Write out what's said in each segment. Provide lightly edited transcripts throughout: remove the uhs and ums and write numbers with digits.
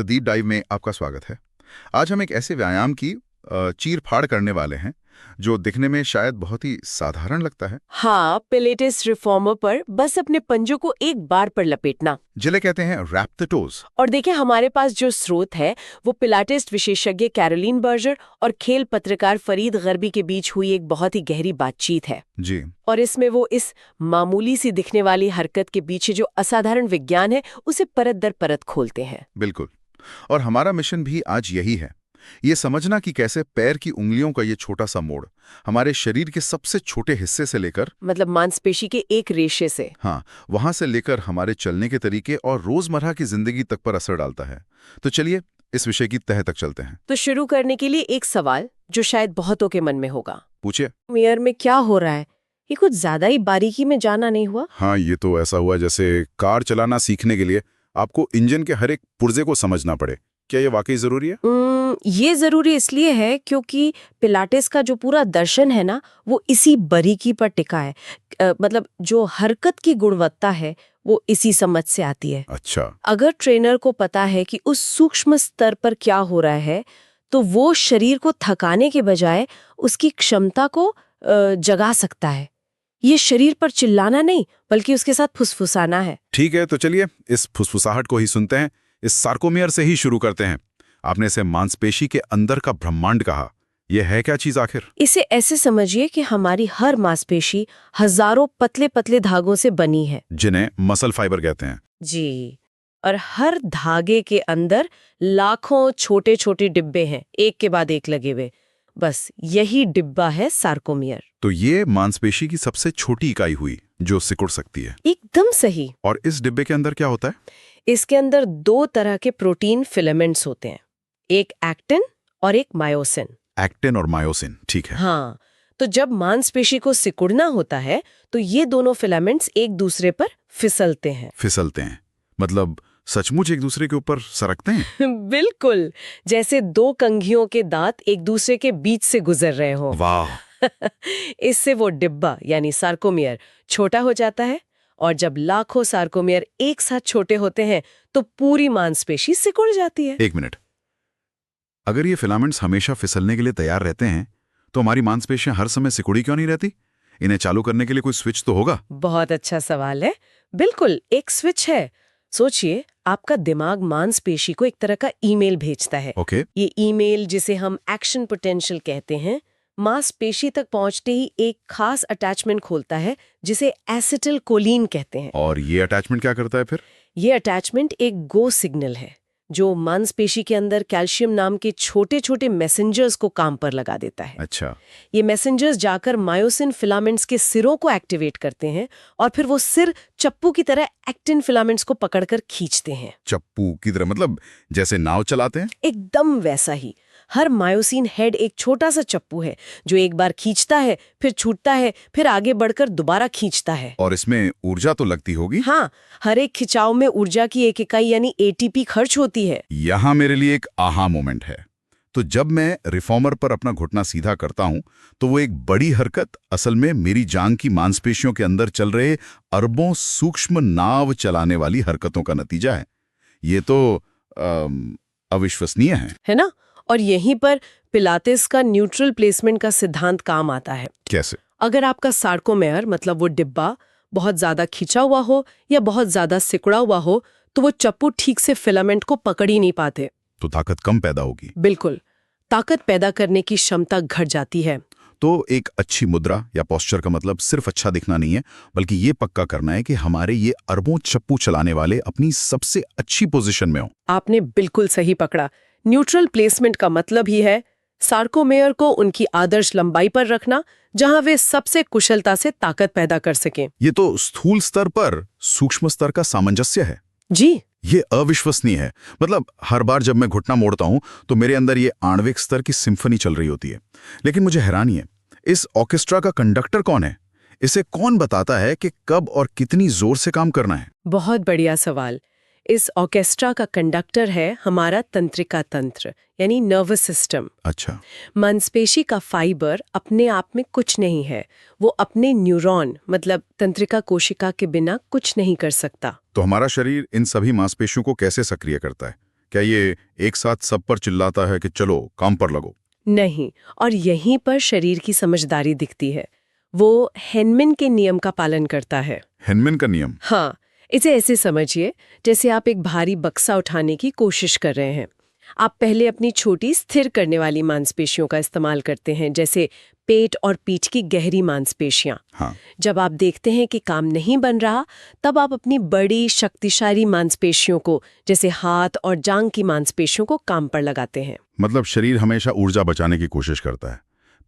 The deep dive में आपका स्वागत है। आज हम एक ऐसे व्यायाम की चीर फाड़ करने वाले हैं जो दिखने में शायद बहुत ही साधारण लगता है। हाँ, पिलेटेस रिफॉर्मर पर बस अपने पंजों को एक बार पर लपेटना। जिले कहते हैं रैप द टोज। और देखिए, हमारे पास जो स्रोत है वो पिलाटेस विशेषज्ञ कैरोलिन बर्जर और खेल पत्रकार फरीद गरबी के बीच हुई एक बहुत ही गहरी बातचीत है जी। और इसमें वो इस मामूली सी दिखने वाली हरकत के पीछे जो असाधारण विज्ञान है उसे परत दर परत खोलते हैं। बिल्कुल। और हमारा मिशन भी आज यही है, ये समझना कि कैसे पैर की उंगलियों का ये छोटा सा मोड़ हमारे शरीर के सबसे छोटे हिस्से से लेकर, मतलब मांसपेशी के एक रेशे से, हाँ, वहां से लेकर हमारे चलने के तरीके और रोजमर्रा की जिंदगी तक पर असर डालता है। तो चलिए इस विषय की तह तक चलते हैं। तो शुरू करने के लिए एक सवाल जो शायद बहुतों के मन में होगा, पूछिए। मेयर में क्या हो रहा है? ये कुछ ज्यादा ही बारीकी में जाना नहीं हुआ? हाँ, ये तो ऐसा हुआ जैसे कार चलाना सीखने के लिए आपको इंजन के हर एक पुर्जे को समझना पड़े। क्या ये वाकई जरूरी है? ये जरूरी इसलिए है क्योंकि पिलाटेस का जो पूरा दर्शन है ना, वो इसी बारीकी पर टिका है। मतलब जो हरकत की गुणवत्ता है वो इसी समझ से आती है। अच्छा। अगर ट्रेनर को पता है कि उस सूक्ष्म स्तर पर क्या हो रहा है, तो वो शरीर को थकाने के बजाय उसकी क्षमता को जगा सकता है। ये शरीर पर चिल्लाना नहीं, बल्कि उसके साथ फुसफुसाना है। ठीक है, तो चलिए इस फुसफुसाहट को ही सुनते हैं। इस सार्कोमियर से ही शुरू करते हैं। आपने इसे मांसपेशी के अंदर का ब्रह्मांड कहा। यह है क्या चीज आखिर? इसे ऐसे समझिए कि हमारी हर मांसपेशी हजारों पतले पतले धागों से बनी है, जिन्हें मसल फाइबर कहते हैं। जी। और हर धागे के अंदर लाखों छोटे छोटे डिब्बे हैं, एक के बाद एक लगे हुए। बस यही डिब्बा है सार्कोमियर। तो ये मांसपेशी की सबसे छोटी इकाई हुई जो सिकुड़ सकती है। एकदम सही। और इस डिब्बे के अंदर क्या होता है? इसके अंदर दो तरह के प्रोटीन फिलामेंट्स होते हैं, एक एक्टिन और एक मायोसिन। एक्टिन और मायोसिन, ठीक है। हाँ, तो जब मांसपेशी को सिकुड़ना होता है तो ये दोनों फिलामेंट्स एक दूसरे पर फिसलते हैं। फिसलते हैं मतलब सचमुच एक दूसरे के ऊपर सरकते हैं? बिल्कुल, जैसे दो कंघियों के दांत एक दूसरे के बीच से गुजर रहे हो। वाह। इससे वो डिब्बा यानी सार्कोमियर छोटा हो जाता है, और जब लाखों सार्कोमियर एक साथ छोटे होते हैं तो पूरी मांसपेशी सिकुड़ जाती है। एक मिनट, अगर ये फिलामेंट्स हमेशा फिसलने के लिए तैयार रहते हैं तो हमारी मांसपेशियां हर समय सिकुड़ी क्यों नहीं रहती? इन्हें चालू करने के लिए कोई स्विच तो होगा? बहुत अच्छा सवाल है। बिल्कुल, एक स्विच है। सोचिए, आपका दिमाग मांसपेशी को एक तरह का ईमेल भेजता है। ओके। ये ईमेल, जिसे हम एक्शन पोटेंशियल कहते हैं, मांसपेशी तक पहुंचते ही एक खास अटैचमेंट खोलता है जिसे एसिटिलकोलिन कहते हैं। और ये अटैचमेंट क्या करता है फिर? ये अटैचमेंट एक गो सिग्नल है जो मांसपेशी के अंदर कैल्शियम नाम के छोटे छोटे मैसेंजर्स को काम पर लगा देता है। अच्छा। ये मैसेंजर्स जाकर मायोसिन फिलामेंट्स के सिरों को एक्टिवेट करते हैं और फिर वो सिर चप्पू की तरह एक्टिन फिलामेंट्स को पकड़कर खींचते हैं। चप्पू की तरह मतलब जैसे नाव चलाते हैं? एकदम वैसा ही। हर मायोसिन हेड एक छोटा सा चप्पू है जो एक बार खींचता है, फिर छूटता है, फिर आगे बढ़कर दोबारा खींचता है। और इसमें ऊर्जा तो लगती होगी? हाँ, हर एक खिंचाव में ऊर्जा की एक इकाई यानी एटीपी खर्च होती है। यहाँ मेरे लिए एक आहा मोमेंट है। तो जब मैं रिफॉर्मर पर अपना घुटना सीधा करता हूं तो वो एक बड़ी हरकत असल में मेरी जांघ की मांसपेशियों के अंदर चल रहे अरबों सूक्ष्म नाव चलाने वाली हरकतों का नतीजा है। ये तो अविश्वसनीय है ना? और यहीं पर पिलाटेस का न्यूट्रल प्लेसमेंट का सिद्धांत काम आता है। कैसे? अगर आपका सार्कोमेयर मतलब वो डिब्बा बहुत ज्यादा खिंचा हुआ हो या बहुत ज्यादा सिकुड़ा हुआ हो तो वो चप्पू ठीक से फिलामेंट को पकड़ ही नहीं पाते। तो ताकत कम पैदा होगी। बिल्कुल, ताकत पैदा करने की क्षमता घट जाती है। तो एक अच्छी मुद्रा या पोस्चर का मतलब सिर्फ अच्छा दिखना नहीं है, बल्कि ये पक्का करना है कि हमारे ये अरबों चप्पू चलाने वाले अपनी सबसे अच्छी पोजीशन में हो। आपने बिल्कुल सही पकड़ा। न्यूट्रल प्लेसमेंट का मतलब ही है सार्कोमेयर को उनकी आदर्श लंबाई पर रखना जहां वे सबसे कुशलता से ताकत पैदा कर सकें। ये तो स्थूल स्तर पर सूक्ष्म स्तर का सामंजस्य है। जी, ये अविश्वसनीय है। मतलब हर बार जब मैं घुटना मोड़ता हूं तो मेरे अंदर ये आणविक स्तर की सिम्फनी चल रही होती है। लेकिन मुझे हैरानी है, इस ऑर्केस्ट्रा का कंडक्टर कौन है? इसे कौन बताता है कि कब और कितनी जोर से काम करना है? बहुत बढ़िया सवाल। इस ऑर्केस्ट्रा का कंडक्टर है हमारा तंत्रिका तंत्र यानी नर्वस सिस्टम। अच्छा। मांसपेशी का फाइबर अपने आप में कुछ नहीं है, वो अपने न्यूरॉन मतलब तंत्रिका कोशिका के बिना कुछ नहीं कर सकता। तो हमारा शरीर इन सभी मांसपेशियों को कैसे सक्रिय करता है? क्या ये एक साथ सब पर चिल्लाता है कि चलो काम पर लगो? नहीं, और यहीं पर शरीर की समझदारी दिखती है। वो हेनमिन के नियम का पालन करता है। हेनमिन का नियम? हाँ, इसे ऐसे समझिए जैसे आप एक भारी बक्सा उठाने की कोशिश कर रहे हैं। आप पहले अपनी छोटी स्थिर करने वाली मांसपेशियों का इस्तेमाल करते हैं, जैसे पेट और पीठ की गहरी मांसपेशियां। हाँ। जब आप देखते हैं कि काम नहीं बन रहा, तब आप अपनी बड़ी शक्तिशाली मांसपेशियों को, जैसे हाथ और जांग की मांसपेशियों को काम पर लगाते हैं। मतलब शरीर हमेशा ऊर्जा बचाने की कोशिश करता है,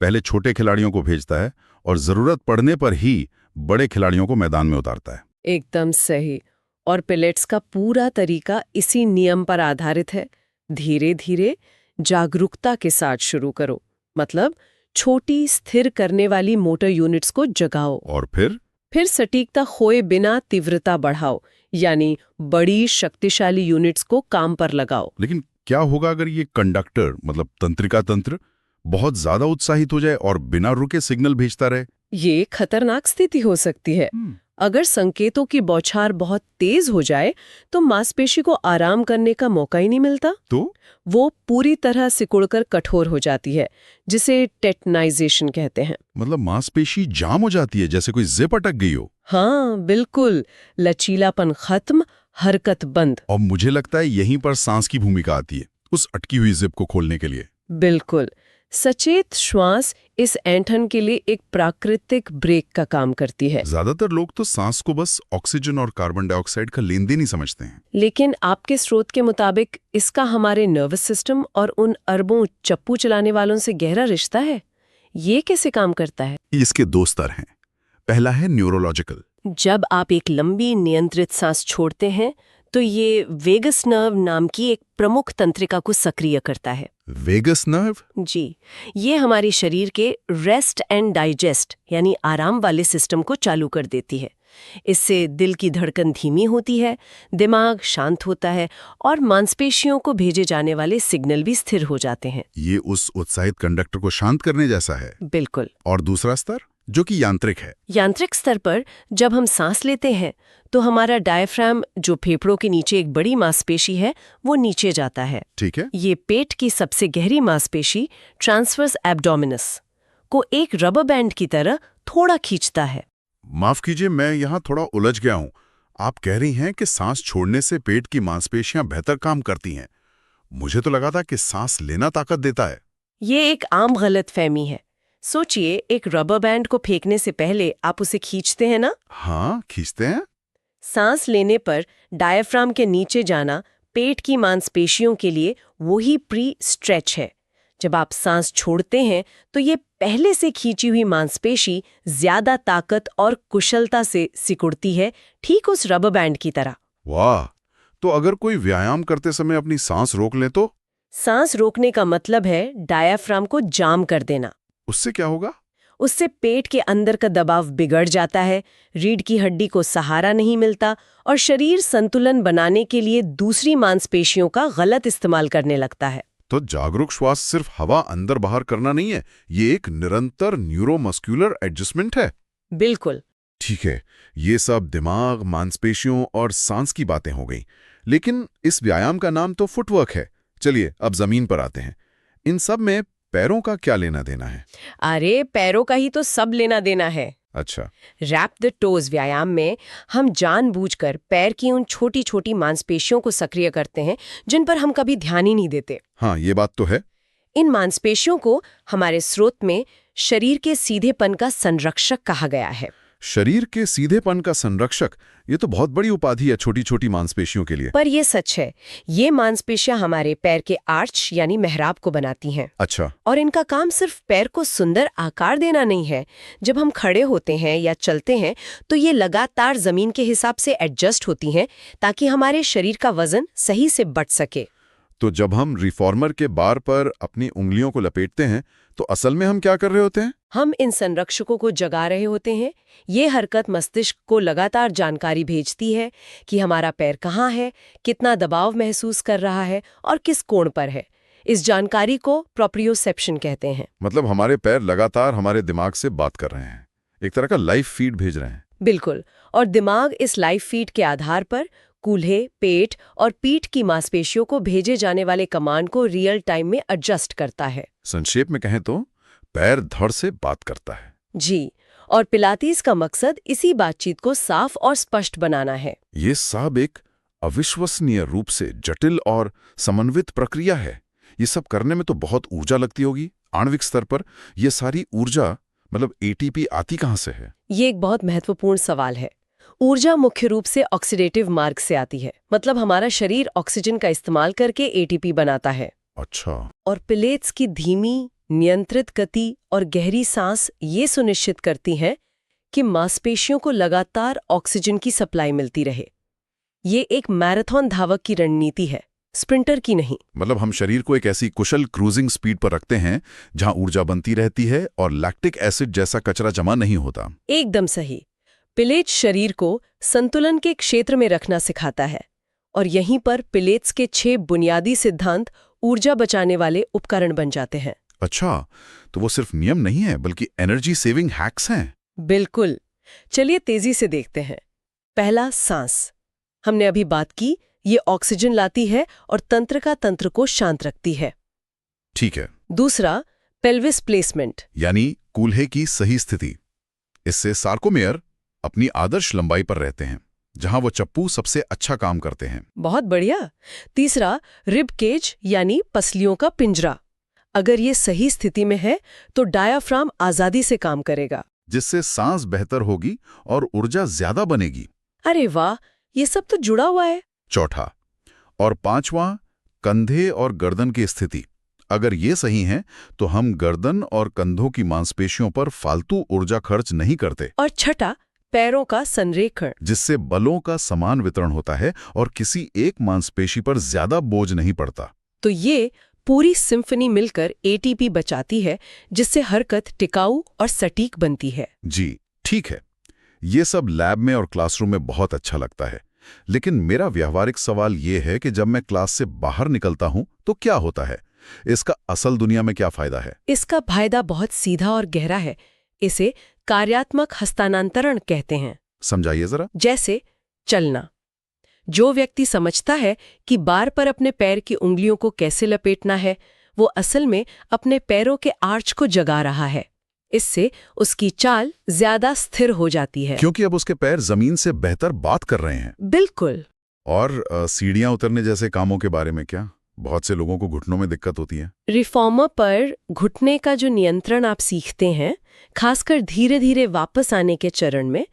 पहले छोटे खिलाड़ियों को भेजता है और जरूरत पड़ने पर ही बड़े खिलाड़ियों को मैदान में उतारता है। एकदम सही। और पिलेट्स का पूरा तरीका इसी नियम पर आधारित है। धीरे धीरे जागरूकता के साथ शुरू करो, मतलब छोटी स्थिर करने वाली मोटर यूनिट्स को जगाओ और फिर सटीकता खोए बिना तीव्रता बढ़ाओ, यानी बड़ी शक्तिशाली यूनिट्स को काम पर लगाओ। लेकिन क्या होगा अगर ये कंडक्टर मतलब तंत्रिका तंत्र बहुत ज्यादा उत्साहित हो जाए और बिना रुके सिग्नल भेजता रहे? ये खतरनाक स्थिति हो सकती है। अगर संकेतों की बौछार बहुत तेज हो जाए तो मांसपेशी को आराम करने का मौका ही नहीं मिलता। तो वो पूरी तरह सिकुड़कर कठोर हो जाती है, जिसे टेटनाइजेशन कहते हैं। मतलब मांसपेशी जाम हो जाती है, जैसे कोई जिप अटक गई हो। हाँ बिल्कुल, लचीलापन खत्म, हरकत बंद। और मुझे लगता है यहीं पर सांस की भूमिका आती है, उस अटकी हुई जिप को खोलने के लिए। बिल्कुल, सचेत श्वास इस ऐंठन के लिए एक प्राकृतिक ब्रेक का काम करती है। ज्यादातर लोग तो सांस को बस ऑक्सीजन और कार्बन डाइऑक्साइड का लेन देन ही समझते हैं। लेकिन आपके स्रोत के मुताबिक इसका हमारे नर्वस सिस्टम और उन अरबों चप्पू चलाने वालों से गहरा रिश्ता है। ये कैसे काम करता है? इसके दो स्तर हैं। पहला है न्यूरोलॉजिकल। जब आप एक लंबी नियंत्रित सांस छोड़ते हैं तो ये वेगस नर्व नाम की एक प्रमुख तंत्रिका को सक्रिय करता है। Vagus nerve? जी, ये हमारे शरीर के रेस्ट एंड डाइजेस्ट यानी आराम वाले सिस्टम को चालू कर देती है। इससे दिल की धड़कन धीमी होती है, दिमाग शांत होता है और मांसपेशियों को भेजे जाने वाले सिग्नल भी स्थिर हो जाते हैं। ये उस उत्साहित कंडक्टर को शांत करने जैसा है। बिल्कुल। और दूसरा स्तर जो कि यांत्रिक है। यांत्रिक स्तर पर जब हम सांस लेते हैं तो हमारा डायफ्राम, जो फेफड़ों के नीचे एक बड़ी मांसपेशी है, वो नीचे जाता है। ठीक है। ये पेट की सबसे गहरी मांसपेशी ट्रांसवर्स एब्डोमिनस को एक रबर बैंड की तरह थोड़ा खींचता है। माफ कीजिए, मैं यहाँ थोड़ा उलझ गया हूँ। आप कह रही हैं कि सांस छोड़ने से पेट की मांसपेशियां बेहतर काम करती हैं। मुझे तो लगा था कि सांस लेना ताकत देता है। ये एक आम गलतफहमी है। सोचिए, एक रबर बैंड को फेंकने से पहले आप उसे खींचते हैं ना? हाँ, खींचते हैं। सांस लेने पर डायफ्राम के नीचे जाना पेट की मांसपेशियों के लिए वही प्री स्ट्रेच है। जब आप सांस छोड़ते हैं तो ये पहले से खींची हुई मांसपेशी ज्यादा ताकत और कुशलता से सिकुड़ती है, ठीक उस रबर बैंड की तरह। वाह! तो अगर कोई व्यायाम करते समय अपनी सांस रोक ले तो? सांस रोकने का मतलब है डायफ्राम को जाम कर देना। उससे क्या होगा? उससे पेट के अंदर का दबाव बिगड़ जाता है, रीढ़ की हड्डी को सहारा नहीं मिलता और शरीर संतुलन बनाने के लिए दूसरी मांसपेशियों का गलत इस्तेमाल करने लगता है। तो जागरूक श्वास सिर्फ हवा अंदर बाहर करना नहीं है, ये एक निरंतर न्यूरोमस्कुलर एडजस्टमेंट है। बिल्कुल। ठीक है, ये सब दिमाग, मांसपेशियों और सांस की बातें हो गई, लेकिन इस व्यायाम का नाम तो फुटवर्क है। चलिए अब जमीन पर आते हैं। इन सब में पैरों का क्या लेना देना है? अरे, पैरों का ही तो सब लेना देना है। अच्छा। रैप द टोज व्यायाम में हम जानबूझकर पैर की उन छोटी छोटी मांसपेशियों को सक्रिय करते हैं जिन पर हम कभी ध्यान ही नहीं देते। हाँ, ये बात तो है। इन मांसपेशियों को हमारे स्रोत में शरीर के सीधेपन का संरक्षक कहा गया है। शरीर के सीधेपन का संरक्षक, ये तो बहुत बड़ी उपाधि है छोटी छोटी मांसपेशियों के लिए। पर ये सच है, ये मांसपेशियां हमारे पैर के आर्च यानी मेहराब को बनाती हैं। अच्छा। और इनका काम सिर्फ पैर को सुंदर आकार देना नहीं है। जब हम खड़े होते हैं या चलते हैं तो ये लगातार जमीन के हिसाब से एडजस्ट होती हैं ताकि हमारे शरीर का वजन सही से बढ़ सके। तो जब हम रिफॉर्मर के बार पर अपनी उंगलियों को लपेटते हैं तो असल में हम क्या कर रहे होते हैं? हम इन संरक्षकों को जगा रहे होते हैं। ये हरकत मस्तिष्क को लगातार जानकारी भेजती है कि हमारा पैर कहाँ है, कितना दबाव महसूस कर रहा है और किस कोण पर है। इस जानकारी को प्रोप्रियोसेप्शन कहते हैं। मतलब हमारे पैर लगातार हमारे दिमाग से बात कर रहे हैं, एक तरह का लाइव फीड भेज रहे हैं। बिल्कुल। और दिमाग इस लाइव फीड के आधार पर कूल्हे, पेट और पीठ की मांसपेशियों को भेजे जाने वाले कमांड को रियल टाइम में एडजस्ट करता है। संक्षेप में कहें तो पैर धड़ से बात करता है। जी, और पिलाटीज का मकसद इसी बातचीत को साफ और स्पष्ट बनाना है। ये सब एक अविश्वसनीय रूप से जटिल और समन्वित प्रक्रिया है। ये सब करने में तो बहुत ऊर्जा लगती होगी। आणविक स्तर पर ये सारी ऊर्जा मतलब एटीपी आती कहाँ से है? ये एक बहुत महत्वपूर्ण सवाल है। ऊर्जा मुख्य रूप से ऑक्सीडेटिव मार्ग से आती है, मतलब हमारा शरीर ऑक्सीजन का इस्तेमाल करके एटीपी बनाता है। अच्छा। और पिलेट्स की धीमी, नियंत्रित गति और गहरी सांस ये सुनिश्चित करती हैं कि मांसपेशियों को लगातार ऑक्सीजन की सप्लाई मिलती रहे। ये एक मैराथन धावक की रणनीति है, स्प्रिंटर की नहीं। मतलब हम शरीर को एक ऐसी कुशल क्रूजिंग स्पीड पर रखते हैं जहां ऊर्जा बनती रहती है और लैक्टिक एसिड जैसा कचरा जमा नहीं होता। एकदम सही। पिलेट्स शरीर को संतुलन के क्षेत्र में रखना सिखाता है, और यहीं पर पिलेट्स के 6 बुनियादी सिद्धांत ऊर्जा बचाने वाले उपकरण बन जाते हैं। अच्छा, तो वो सिर्फ नियम नहीं है बल्कि एनर्जी सेविंग हैक्स हैं। बिल्कुल। चलिए तेजी से देखते हैं। पहला, सांस। हमने अभी बात की, ये ऑक्सीजन लाती है और तंत्र को शांत रखती है। ठीक है। दूसरा, पेल्विस प्लेसमेंट, यानी कूल्हे की सही स्थिति। इससे सार्कोमेयर अपनी आदर्श लंबाई पर रहते हैं, जहां वो चप्पू सबसे अच्छा काम करते हैं। बहुत बढ़िया। तीसरा, रिब केज यानी पसलियों का पिंजरा। अगर ये सही स्थिति में है तो डायाफ्राम आजादी से काम करेगा, जिससे सांस बेहतर होगी और ऊर्जा ज्यादा बनेगी। अरे वाह, ये सब तो जुड़ा हुआ है। चौथा और पांचवां, कंधे और गर्दन की स्थिति। अगर ये सही है तो हम गर्दन और कंधों की मांसपेशियों पर फालतू ऊर्जा खर्च नहीं करते। और छठा, पैरों का संरेखण, जिससे बलों का समान वितरण होता है और किसी एक मांसपेशी पर ज्यादा बोझ नहीं पड़ता। तो ये पूरी सिम्फनी मिलकर एटीपी बचाती है, जिससे हरकत टिकाऊ और सटीक बनती है। जी ठीक है, ये सब लैब में और क्लासरूम में बहुत अच्छा लगता है, लेकिन मेरा व्यावहारिक सवाल ये है कि जब मैं क्लास से बाहर निकलता हूं तो क्या होता है? इसका असल दुनिया में क्या फायदा है? इसका फायदा बहुत सीधा और गहरा है। इसे कार्यात्मक हस्तांतरण कहते हैं। समझाइए जरा। जैसे चलना। जो व्यक्ति समझता है कि बार पर अपने पैर की उंगलियों को कैसे लपेटना है, वो असल में अपने पैरों के आर्च को जगा रहा है। इससे उसकी चाल ज्यादा स्थिर हो जाती है, क्योंकि अब उसके पैर जमीन से बेहतर बात कर रहे हैं। बिल्कुल। और सीढ़ियां उतरने जैसे कामों के बारे में क्या? बहुत से लोगों को घुटनों में दिक्कत होती है। रिफॉर्मर पर घुटने का जो नियंत्रण आप सीखते हैं, खासकर धीरे धीरे वापस आने के चरण में,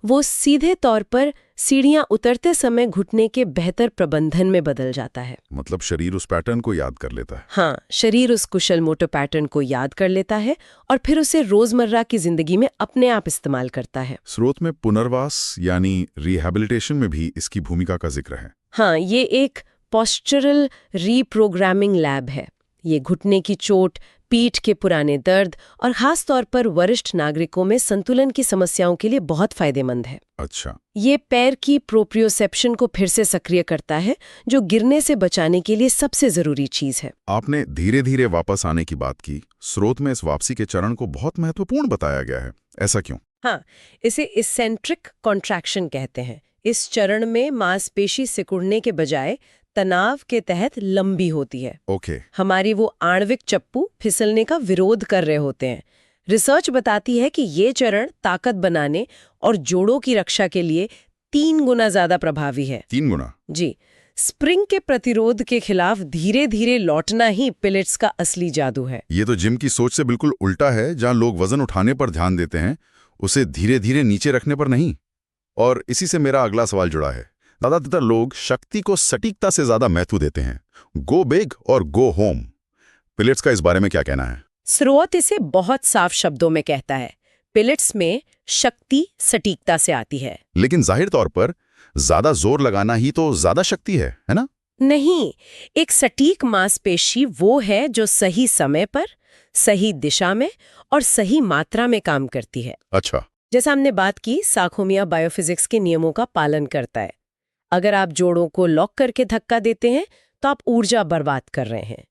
वो सीधे तौर पर सीढ़ियां उतरते समय घुटने के बेहतर प्रबंधन में बदल जाता है। मतलब शरीर उस पैटर्न को याद कर लेता है। हाँ, शरीर उस कुशल मोटर पैटर्न को याद कर लेता है और फिर उसे रोजमर्रा की जिंदगी में अपने आप इस्तेमाल करता है। स्रोत में पुनर्वास यानी रिहैबिलिटेशन में भी इसकी भूमिका का जिक्र है। हाँ, ये एक पोस्चरल रीप्रोग्रामिंग लैब है। ये घुटने की चोट, पीठ के पुराने दर्द और खास तौर पर वरिष्ठ नागरिकों में संतुलन की समस्याओं के लिए बहुत फायदेमंद है। अच्छा। ये पैर की प्रोप्रियोसेप्शन को फिर से सक्रिय करता है, जो गिरने से बचाने के लिए सबसे जरूरी चीज है। आपने धीरे धीरे वापस आने की बात की। स्रोत में इस वापसी के चरण को बहुत महत्वपूर्ण बताया गया है, ऐसा क्यों? हाँ, इसे इसेंट्रिक कॉन्ट्रैक्शन कहते हैं। इस चरण में मांसपेशी सिकुड़ने के बजाय तनाव के तहत लंबी होती है। ओके। हमारी वो आणविक चप्पू फिसलने का विरोध कर रहे होते हैं। रिसर्च बताती है कि ये चरण ताकत बनाने और जोड़ों की रक्षा के लिए 3 गुना ज्यादा प्रभावी है। 3 गुना? जी। स्प्रिंग के प्रतिरोध के खिलाफ धीरे धीरे लौटना ही पिलेट्स का असली जादू है। ये तो जिम की सोच से बिल्कुल उल्टा है, जहां लोग वजन उठाने पर ध्यान देते हैं, उसे धीरे धीरे नीचे रखने पर नहीं। और इसी से मेरा अगला सवाल जुड़ा है। ज्यादातर लोग शक्ति को सटीकता से ज्यादा महत्व देते हैं, गो बिग और गो होम। पिलेट्स का इस बारे में क्या कहना है? स्रोत इसे बहुत साफ शब्दों में कहता है, पिलेट्स में शक्ति सटीकता से आती है। लेकिन जाहिर तौर पर ज्यादा जोर लगाना ही तो ज्यादा शक्ति है ना? नहीं, एक सटीक मांसपेशी वो है जो सही समय पर, सही दिशा में और सही मात्रा में काम करती है। अच्छा। जैसा हमने बात की, साखोमिया बायोफिजिक्स के नियमों का पालन करता है। अगर आप जोड़ों को लॉक करके धक्का देते हैं तो आप ऊर्जा बर्बाद कर रहे हैं।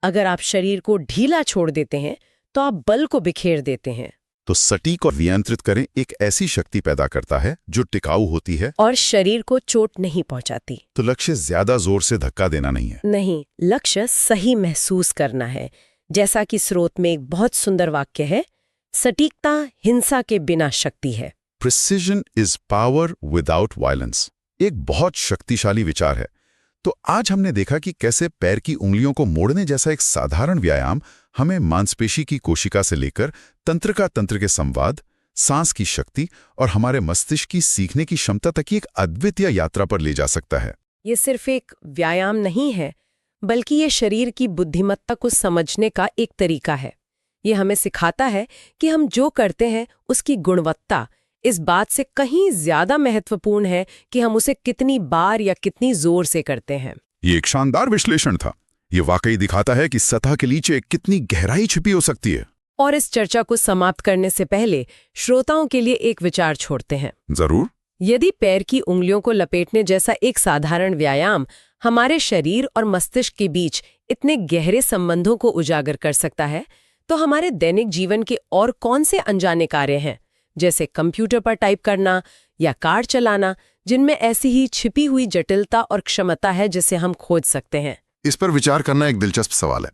अगर आप शरीर को ढीला छोड़ देते हैं तो आप बल को बिखेर देते हैं। तो सटीक और नियंत्रित करें एक ऐसी शक्ति पैदा करता है जो टिकाऊ होती है और शरीर को चोट नहीं पहुंचाती। तो लक्ष्य ज्यादा जोर से धक्का देना नहीं है। नहीं, लक्ष्य सही महसूस करना है। जैसा कि स्रोत में एक बहुत सुंदर वाक्य है, सटीकता हिंसा के बिना शक्ति है। Precision is power without violence, एक बहुत शक्तिशाली विचार है। तो आज हमने देखा कि कैसे पैर की उंगलियों को मोड़ने जैसा एक साधारण व्यायाम हमें मांसपेशी की कोशिका से लेकर तंत्र के संवाद, सांस की शक्ति और हमारे मस्तिष्क की सीखने की क्षमता तक की एक अद्वितीय यात्रा पर ले जा सकता है। ये सिर्फ एक व्यायाम नहीं है, बल्कि ये शरीर की बुद्धिमत्ता को समझने का एक तरीका है। ये हमें सिखाता है कि हम जो करते हैं उसकी गुणवत्ता इस बात से कहीं ज्यादा महत्वपूर्ण है कि हम उसे कितनी बार या कितनी जोर से करते हैं। ये एक शानदार विश्लेषण था। ये वाकई दिखाता है कि सतह के नीचे कितनी गहराई छिपी हो सकती है। और इस चर्चा को समाप्त करने से पहले श्रोताओं के लिए एक विचार छोड़ते हैं। जरूर। यदि पैर की उंगलियों को लपेटने जैसा एक साधारण व्यायाम हमारे शरीर और मस्तिष्क के बीच इतने गहरे संबंधों को उजागर कर सकता है, तो हमारे दैनिक जीवन के और कौन से अनजाने कार्य हैं, जैसे कंप्यूटर पर टाइप करना या कार चलाना, जिनमें ऐसी ही छिपी हुई जटिलता और क्षमता है जिसे हम खोज सकते हैं। इस पर विचार करना एक दिलचस्प सवाल है।